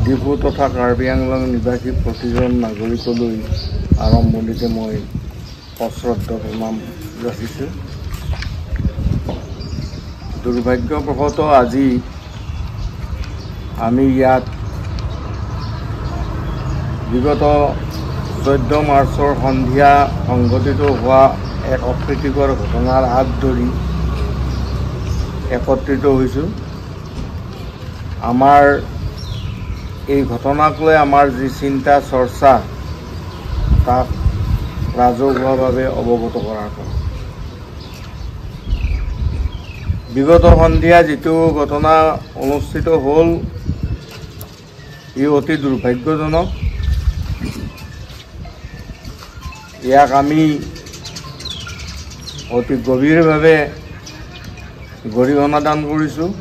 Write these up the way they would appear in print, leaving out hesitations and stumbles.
ডিফু তথা কাৰ্বি আংলং নিবাসী প্ৰতিজন নাগৰিকলৈ আৰম্ভণিতে মই সশ্ৰদ্ধ প্ৰণাম যাচিছোঁ। দুৰ্ভাগ্যবশতঃ আজি আমি ইয়াত বিগত 14 মাৰ্চৰ সন্ধিয়া সংঘটিত হোৱা এক অপ্ৰীতিকৰ ঘটনাৰ হাত ধৰি একত্ৰিত হৈছোঁ। আমাৰ এই ঘটনাক লৈ আমাৰ যি চিন্তা চৰ্চা তাক ৰাজহুৱাভাৱে অৱগত কৰাৰ কথা। বিগত সন্ধিয়া যিটো ঘটনা অনুষ্ঠিত হ'ল ই অতি দুৰ্ভাগ্যজনক। ইয়াক আমি অতি গভীৰভাৱে গৰিহণা দান কৰিছোঁ।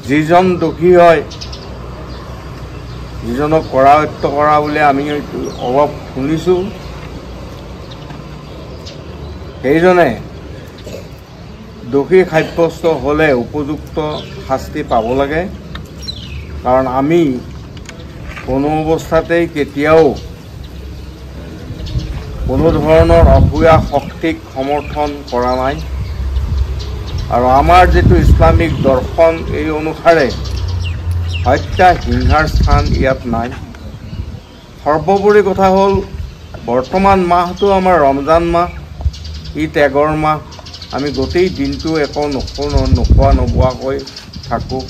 যিজন দোষী হয়, যিজনক কৰায়ত্ব কৰা বুলি আমি অলপ শুনিছোঁ, সেইজনে দোষী সাব্যস্ত হ'লে উপযুক্ত শাস্তি পাব লাগে। কাৰণ আমি কোনো অৱস্থাতেই কেতিয়াও কোনো ধৰণৰ অভূয়া শক্তিক সমৰ্থন কৰা নাই। আৰু আমাৰ যিটো ইছলামিক দৰ্শন এই অনুসাৰে হত্যা হিংসাৰ স্থান ইয়াত নাই। সৰ্বোপৰি কথা হ'ল বৰ্তমান মাহটো আমাৰ ৰমজান মাহ, ই ত্যাগৰ মাহ। আমি গোটেই দিনটো একো নোখোৱা নোবোৱাকৈ থাকোঁ।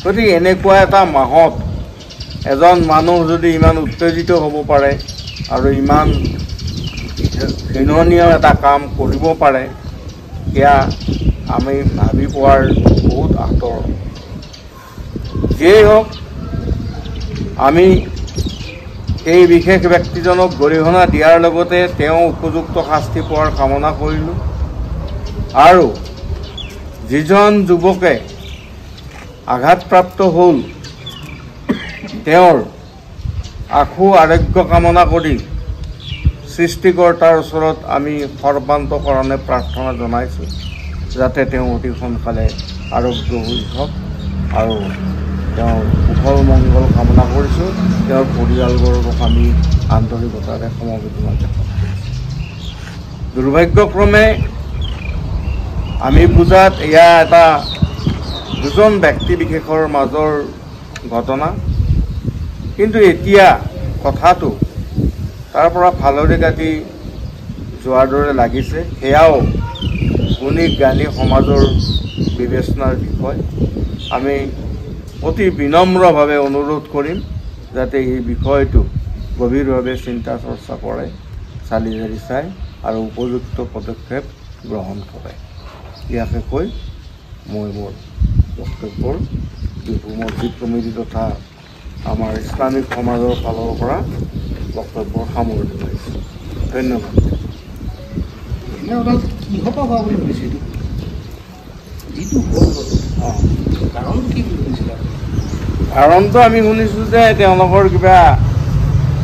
গতিকে এনেকুৱা এটা মাহত এজন মানুহ যদি ইমান উত্তেজিত হ'ব পাৰে আৰু ইমান ঘৃণনীয় এটা কাম কৰিব পাৰে, সেয়া আমি ভাবি পোৱাৰ বহুত আঁতৰ। যিয়েই হওক, আমি এই বিশেষ ব্যক্তিজনক গৰিহণা দিয়াৰ লগতে তেওঁ উপযুক্ত শাস্তি পোৱাৰ কামনা কৰিলোঁ। আৰু যিজন যুৱকে আঘাতপ্ৰাপ্ত হ'ল তেওঁৰ আশু আৰোগ্য কামনা কৰি সৃষ্টিকৰ্তাৰ ওচৰত আমি সৰ্বান্তকৰণে প্ৰাৰ্থনা জনাইছোঁ যাতে তেওঁ অতি সোনকালে আৰোগ্য হৈ হওক। আৰু তেওঁৰ কুশল মংগল কামনা কৰিছোঁ। তেওঁৰ পৰিয়ালবৰ্গক আমি আন্তৰিকতাৰে সমবেদনা জ্ঞাপন কৰিছোঁ। দুৰ্ভাগ্যক্ৰমে আমি বুজাত এয়া এটা দুজন ব্যক্তি বিশেষৰ মাজৰ ঘটনা। কিন্তু এতিয়া কথাটো তাৰ পৰা ফালৰি কাটি যোৱাৰ দৰে লাগিছে। সেয়াও গুণী জ্ঞানী সমাজৰ বিবেচনাৰ বিষয়। আমি অতি বিনম্ৰভাৱে অনুৰোধ কৰিম যাতে এই বিষয়টো গভীৰভাৱে চিন্তা চৰ্চা কৰে, চালি জাৰি চাই আৰু উপযুক্ত পদক্ষেপ গ্ৰহণ কৰে। ইয়াকে কৈ মই মোৰ বক্তব্যৰ ডিফু মছজিদ কমিটি তথা আমাৰ ইছলামিক সমাজৰ ফালৰ পৰা বক্তব্যৰ সামৰণি মাৰিছোঁ। ধন্যবাদ। কাৰণটো আমি শুনিছোঁ যে তেওঁলোকৰ কিবা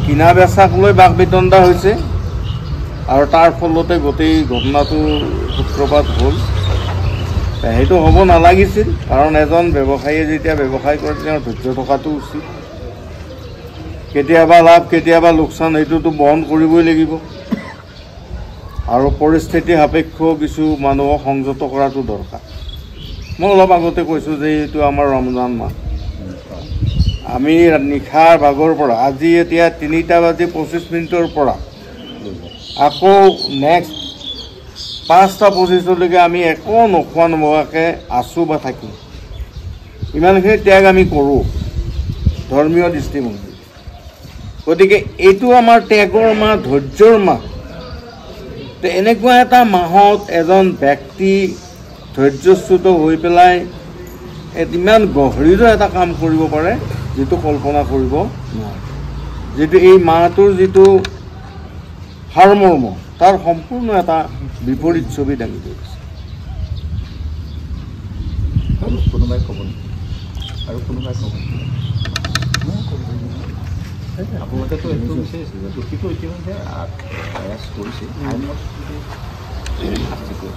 কিনা বেচাক লৈ বাক বিতণ্ডা হৈছে আৰু তাৰ ফলতে গোটেই ঘটনাটো সূত্ৰপাত হ'ল। সেইটো হ'ব নালাগিছিল। কাৰণ এজন ব্যৱসায়ীয়ে যেতিয়া ব্যৱসায় কৰে তেওঁৰ ধৈৰ্য থকাটো উচিত। কেতিয়াবা লাভ কেতিয়াবা লোকচান সেইটোতো বহন কৰিবই লাগিব। আৰু পৰিস্থিতি সাপেক্ষ কিছু মানুহক সংযত কৰাটো দৰকাৰ। মই অলপ আগতে কৈছোঁ যে এইটো আমাৰ ৰমজান মাহ। আমি নিশাৰ ভাগৰ পৰা আজি এতিয়া 3:25 পৰা আকৌ নেক্সট 5:25লৈকে আমি একো নোখোৱা নোবোৱাকৈ আছোঁ বা থাকিম। ইমানখিনি ত্যাগ আমি কৰোঁ ধৰ্মীয় দৃষ্টিভংগী। গতিকে এইটো আমাৰ ত্যাগৰ মাহ, ধৈৰ্যৰ মাহ। এনেকুৱা এটা মাহত এজন ব্যক্তি ধৈৰ্যচ্যুত হৈ পেলাই ইমান গভীৰ এটা কাম কৰিব পাৰে যিটো কল্পনা কৰিব নোৱাৰে। যিটো এই মাহটোৰ যিটো সাৰমৰ্ম তাৰ সম্পূৰ্ণ এটা বিপৰীত ছবি দাঙি ধৰিছে। কোনোবাই ক'ব আৰু কোনোবাই ক'ব আপোনালোকেতো এইটো বিচাৰিছে যে দোষীটো ইতিমধ্যে এৰেষ্ট কৰিছে। আইনত শাস্তি কৰিব